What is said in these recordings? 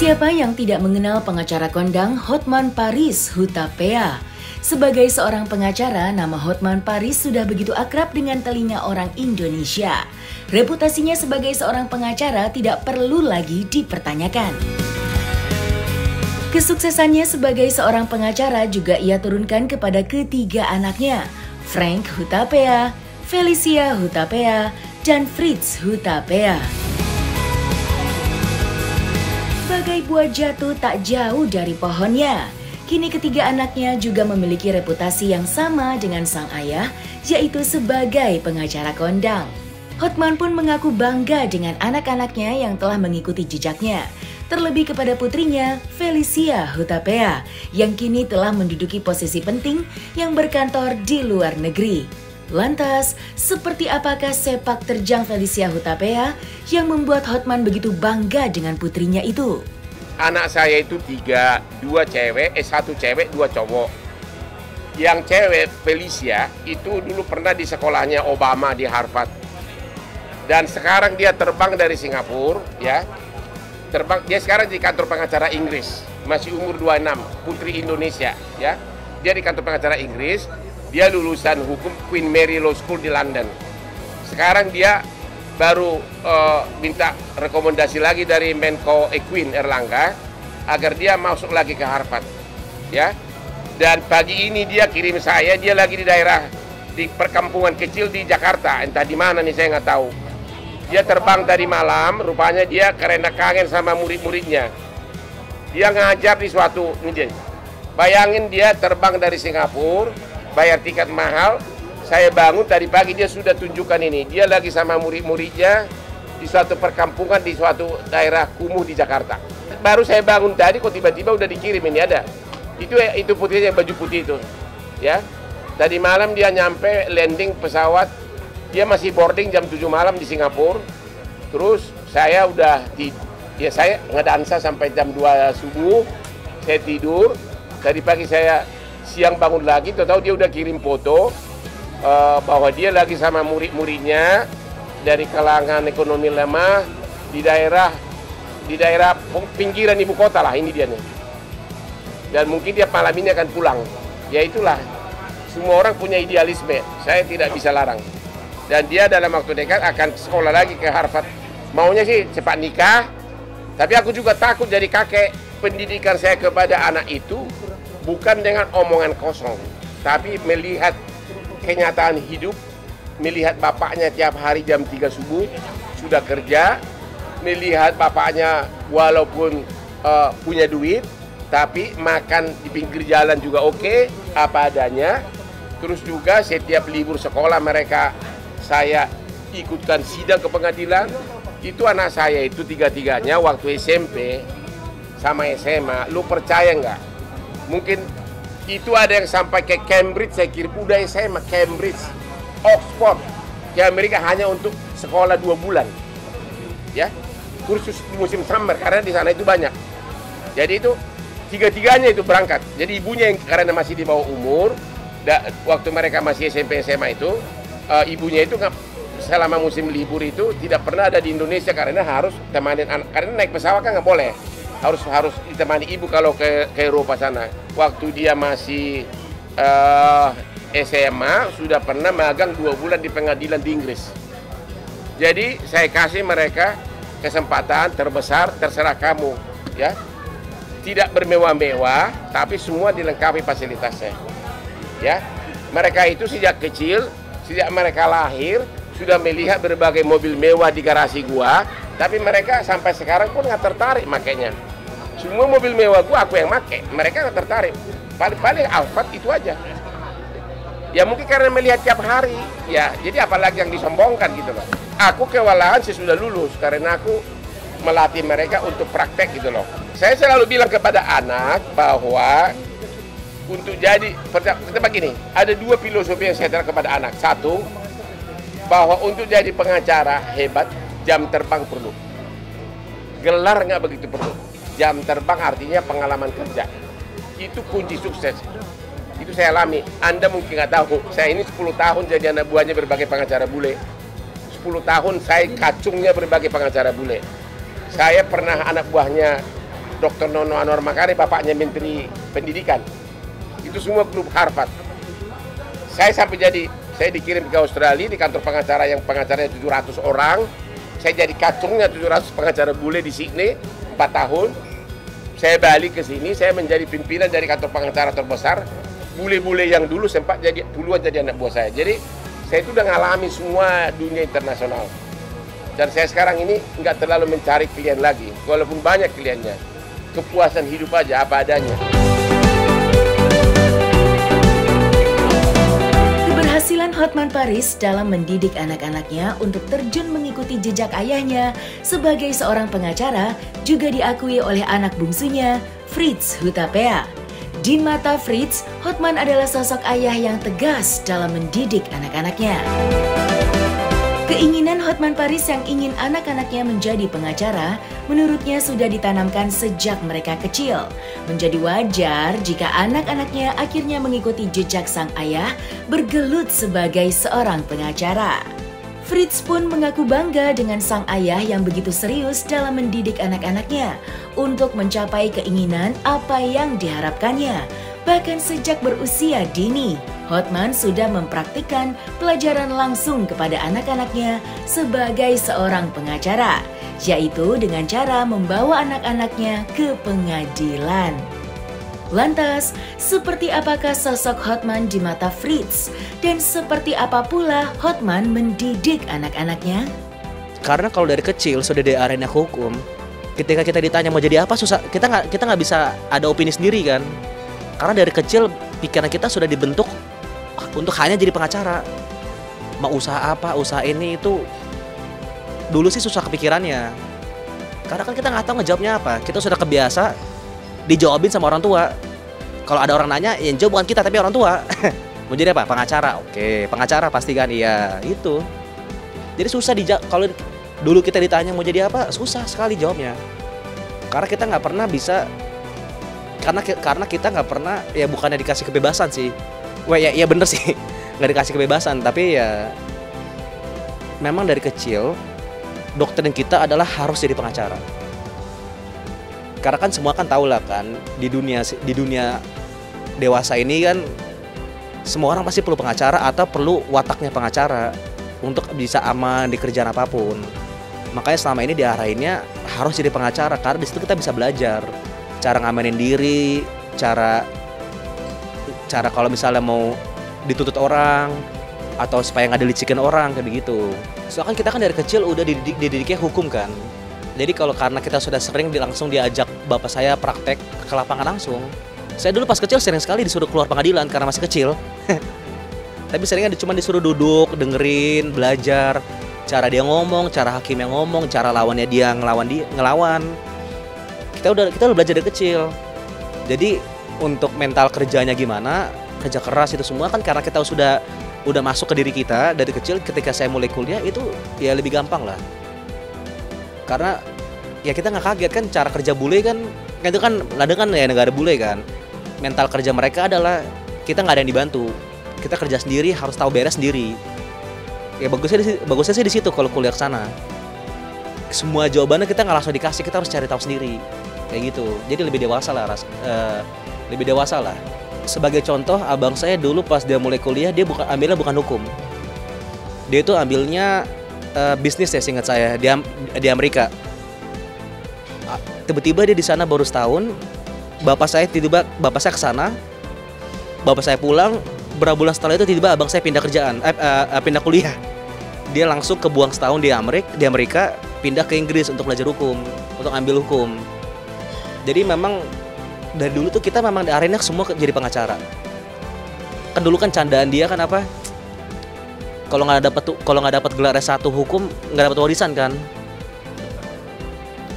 Siapa yang tidak mengenal pengacara kondang Hotman Paris Hutapea? Sebagai seorang pengacara, nama Hotman Paris sudah begitu akrab dengan telinga orang Indonesia. Reputasinya sebagai seorang pengacara tidak perlu lagi dipertanyakan. Kesuksesannya sebagai seorang pengacara juga ia turunkan kepada ketiga anaknya, Frank Hutapea, Felicia Hutapea, dan Fritz Hutapea. Bagai buah jatuh tak jauh dari pohonnya, kini ketiga anaknya juga memiliki reputasi yang sama dengan sang ayah, yaitu sebagai pengacara kondang. Hotman pun mengaku bangga dengan anak-anaknya yang telah mengikuti jejaknya, terlebih kepada putrinya, Felicia Hutapea, yang kini telah menduduki posisi penting yang berkantor di luar negeri. Lantas, seperti apakah sepak terjang Felicia Hutapea yang membuat Hotman begitu bangga dengan putrinya itu? Anak saya itu satu cewek, dua cowok. Yang cewek, Felicia, itu dulu pernah di sekolahnya Obama di Harvard. Dan sekarang dia terbang dari Singapura, ya. Dia sekarang di kantor pengacara Inggris, masih umur 26, putri Indonesia, ya. Dia di kantor pengacara Inggris. Dia lulusan hukum Queen Mary Law School di London. Sekarang dia baru minta rekomendasi lagi dari Menko Equine Erlangga agar dia masuk lagi ke Harvard, ya. Dan pagi ini dia kirim saya, dia lagi di daerah di perkampungan kecil di Jakarta, entah di mana nih saya nggak tahu. Dia terbang tadi malam, rupanya dia karena kangen sama murid-muridnya. Dia ngajar di suatu nih. Bayangin dia terbang dari Singapura, bayar tiket mahal. Saya bangun tadi pagi dia sudah tunjukkan ini. Dia lagi sama murid-muridnya di suatu perkampungan di suatu daerah kumuh di Jakarta. Baru saya bangun tadi kok tiba-tiba udah dikirim ini ada. Itu putrinya yang baju putih itu. Ya. Tadi malam dia nyampe landing pesawat. Dia masih boarding jam 7 malam di Singapura. Terus saya udah saya ngedansa sampai jam 2 subuh. Saya tidur. Tadi pagi saya siang bangun lagi, tahu dia udah kirim foto bahwa dia lagi sama murid-muridnya dari kalangan ekonomi lemah di daerah pinggiran ibu kota lah, ini dia nih. Dan mungkin dia malam ini akan pulang. Ya itulah, semua orang punya idealisme, saya tidak bisa larang. Dan dia dalam waktu dekat akan sekolah lagi ke Harvard. Maunya sih cepat nikah, tapi aku juga takut jadi kakek. Pendidikan saya kepada anak itu bukan dengan omongan kosong, tapi melihat kenyataan hidup, melihat bapaknya tiap hari jam 3 subuh sudah kerja, melihat bapaknya walaupun punya duit, tapi makan di pinggir jalan juga oke, apa adanya. Terus juga setiap libur sekolah saya ikutkan sidang ke pengadilan. Itu anak saya itu tiga-tiganya waktu SMP sama SMA, lu percaya nggak? Mungkin itu ada yang sampai ke Cambridge, saya kira udah SMA, Cambridge, Oxford, ke Amerika hanya untuk sekolah 2 bulan. Ya, kursus musim summer, karena di sana itu banyak. Jadi itu tiga-tiganya itu berangkat. Jadi ibunya yang karena masih di bawah umur, waktu mereka masih SMP SMA itu, ibunya itu selama musim libur itu tidak pernah ada di Indonesia karena harus temanin anak, karena naik pesawat kan nggak boleh. Harus ditemani ibu kalau ke Eropa sana. Waktu dia masih SMA sudah pernah magang 2 bulan di pengadilan di Inggris. Jadi saya kasih mereka kesempatan terbesar, terserah kamu, ya. Tidak bermewah-mewah, tapi semua dilengkapi fasilitasnya. Ya, mereka itu sejak kecil, sejak mereka lahir sudah melihat berbagai mobil mewah di garasi gua, tapi mereka sampai sekarang pun nggak tertarik makanya. Semua mobil mewah gua aku yang make, mereka nggak tertarik. Paling Alphard itu aja. Ya mungkin karena melihat tiap hari, ya. Jadi apalagi yang disombongkan gitu loh. Aku kewalahan sesudah lulus karena aku melatih mereka untuk praktek gitu loh. Saya selalu bilang kepada anak bahwa untuk jadi, seperti begini, ada 2 filosofi yang saya terapkan kepada anak. Satu, bahwa untuk jadi pengacara hebat, jam terbang perlu. Gelar nggak begitu perlu. Jam terbang artinya pengalaman kerja. Itu kunci sukses. Itu saya alami. Anda mungkin nggak tahu, saya ini 10 tahun jadi anak buahnya berbagai pengacara bule. 10 tahun saya kacungnya berbagai pengacara bule. Saya pernah anak buahnya Dr. Nono Anwar Makarim, bapaknya Menteri Pendidikan. Itu semua klub Harvard. Saya dikirim ke Australia di kantor pengacara yang pengacaranya 700 orang. Saya jadi kacungnya 700 pengacara bule di Sydney 4 tahun. Saya balik ke sini, saya menjadi pimpinan dari kantor pengacara terbesar. Bule-bule yang dulu sempat jadi duluan jadi anak buah saya. Jadi saya itu udah ngalami semua dunia internasional. Dan saya sekarang ini nggak terlalu mencari klien lagi, walaupun banyak kliennya. Kepuasan hidup aja apa adanya. Keberhasilan Hotman Paris dalam mendidik anak-anaknya untuk terjun mengikuti jejak ayahnya sebagai seorang pengacara juga diakui oleh anak bungsunya, Fritz Hutapea. Di mata Fritz, Hotman adalah sosok ayah yang tegas dalam mendidik anak-anaknya. Keinginan Hotman Paris yang ingin anak-anaknya menjadi pengacara, menurutnya sudah ditanamkan sejak mereka kecil. Menjadi wajar jika anak-anaknya akhirnya mengikuti jejak sang ayah bergelut sebagai seorang pengacara. Fritz pun mengaku bangga dengan sang ayah yang begitu serius dalam mendidik anak-anaknya untuk mencapai keinginan apa yang diharapkannya. Bahkan sejak berusia dini, Hotman sudah mempraktikkan pelajaran langsung kepada anak-anaknya sebagai seorang pengacara, yaitu dengan cara membawa anak-anaknya ke pengadilan. Lantas, seperti apakah sosok Hotman di mata Fritz? Dan seperti apa pula Hotman mendidik anak-anaknya? Karena kalau dari kecil sudah di arena hukum, ketika kita ditanya mau jadi apa, susah, kita nggak bisa ada opini sendiri kan? Karena dari kecil pikiran kita sudah dibentuk untuk hanya jadi pengacara. Mau usaha apa, usaha ini itu dulu sih susah kepikirannya. Karena kan kita nggak tahu ngejawabnya apa. Kita sudah kebiasa dijawabin sama orang tua. Kalau ada orang nanya, yang jawab bukan kita tapi orang tua. Mau jadi apa? Pengacara. Oke, pengacara pasti kan, iya itu. Jadi susah kalau dulu kita ditanya mau jadi apa, susah sekali jawabnya. Karena kita nggak pernah bisa, karena kita nggak pernah, ya bukannya dikasih kebebasan sih. Wah ya bener sih, nggak dikasih kebebasan, tapi ya memang dari kecil doktrin kita adalah harus jadi pengacara. Karena kan semua kan tahu lah kan, di dunia dewasa ini kan semua orang pasti perlu pengacara atau perlu wataknya pengacara untuk bisa aman di kerjaan apapun. Makanya selama ini diarahinnya harus jadi pengacara, karena di situ kita bisa belajar cara ngamanin diri, cara kalau misalnya mau dituntut orang atau supaya nggak dilicikin orang kayak begitu. Soalnya kan kita kan dari kecil udah dididiknya hukum kan. Jadi karena kita sudah sering langsung diajak bapak saya praktek ke lapangan langsung. Saya dulu pas kecil sering sekali disuruh keluar pengadilan karena masih kecil. Tapi seringnya cuma disuruh duduk, dengerin, belajar cara dia ngomong, cara hakimnya ngomong, cara lawannya dia ngelawan. Kita udah belajar dari kecil. Jadi untuk mental kerjanya gimana, kerja keras itu semua kan karena kita udah masuk ke diri kita dari kecil. Ketika saya mulai kuliah itu ya lebih gampang lah. Karena ya kita nggak kaget kan cara kerja bule kan itu kan ada kan ya negara bule kan. Mental kerja mereka adalah kita nggak ada yang dibantu. Kita kerja sendiri, harus tahu beres sendiri. Ya bagusnya sih di situ kalau kuliah ke sana. Semua jawabannya kita nggak langsung dikasih, kita harus cari tahu sendiri. Kayak gitu. Jadi lebih dewasa lah. Sebagai contoh, abang saya dulu pas dia mulai kuliah dia ambilnya bukan hukum. Dia itu ambilnya bisnis ya seingat saya di Amerika. Tiba-tiba dia di sana baru setahun. Bapak saya ke sana. Bapak saya pulang, berapa bulan setelah itu tiba-tiba abang saya pindah pindah kuliah. Dia langsung kebuang setahun di Amerika, pindah ke Inggris untuk belajar hukum, untuk ambil hukum. Jadi memang dari dulu tuh kita memang di arena semua jadi pengacara. Kan dulu kan candaan dia kan apa? Kalau nggak dapat gelar S1 hukum nggak dapat warisan kan?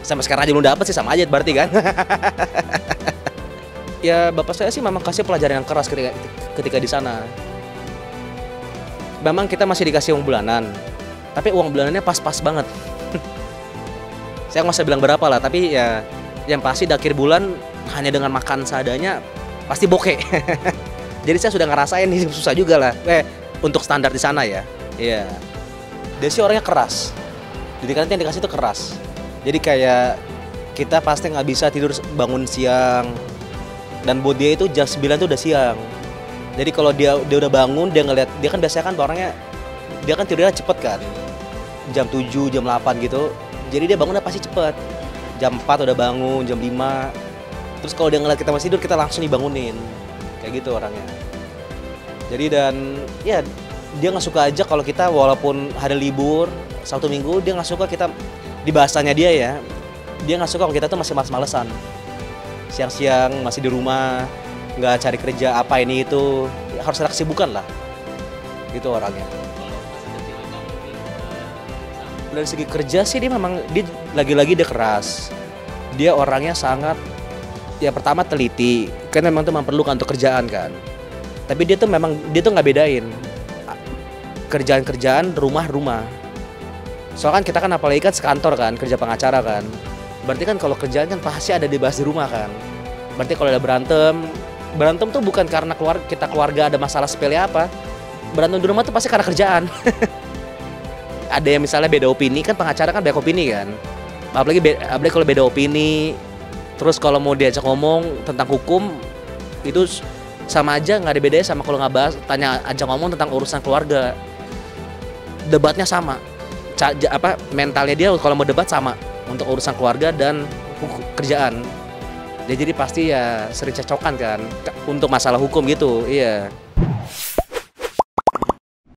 Sampai sekarang aja belum dapat sih, sama aja berarti kan? Ya bapak saya sih memang kasih pelajaran yang keras ketika di sana. Memang kita masih dikasih uang bulanan, tapi uang bulanannya pas-pas banget. Saya nggak usah bilang berapa lah, tapi ya yang pasti di akhir bulan hanya dengan makan seadanya pasti bokeh. Jadi saya sudah ngerasain ini susah juga lah. Untuk standar di sana ya. Iya. Dia sih orangnya keras. Didikan yang dikasih itu keras. Jadi kayak kita pasti nggak bisa tidur bangun siang. Dan buat dia itu jam 9 tuh udah siang. Jadi kalau dia udah bangun, dia ngeliat, dia kan biasanya kan orangnya, dia kan tidurnya cepet kan. Jam 7, jam 8 gitu. Jadi dia bangunnya pasti cepet. Jam 4 udah bangun, jam 5. Terus kalau dia ngeliat kita masih tidur, kita langsung dibangunin. Kayak gitu orangnya. Jadi dan ya dia nggak suka aja kalau kita walaupun hari libur, Sabtu Minggu, dia nggak suka kita, di bahasanya dia ya, dia nggak suka kalau kita tuh masih males-malesan. Siang-siang masih di rumah, nggak cari kerja apa ini itu, ya, harus ada kesibukan lah. Gitu orangnya. Dari segi kerja sih dia memang, dia lagi-lagi dia keras. Dia orangnya sangat, ya pertama teliti, kan memang tuh memerlukan untuk kerjaan kan. Tapi dia tuh memang, dia tuh nggak bedain kerjaan-kerjaan, rumah-rumah. Soalnya kan kita kan apalagi kan sekantor kan, kerja pengacara kan. Berarti kan kalau kerjaan kan pasti ada dibahas di rumah kan. Berarti kalau ada berantem tuh bukan karena kita keluarga ada masalah sepele apa. Berantem di rumah tuh pasti karena kerjaan. Ada yang misalnya beda opini, kan pengacara kan banyak opini kan. Apalagi kalau beda opini, terus kalau mau diajak ngomong tentang hukum, itu sama aja nggak ada bedanya sama kalau nggak bahas, tanya ajak ngomong tentang urusan keluarga. Debatnya sama, mentalnya dia kalau mau debat sama untuk urusan keluarga dan kerjaan. Jadi pasti ya sering cecokan kan untuk masalah hukum gitu, iya.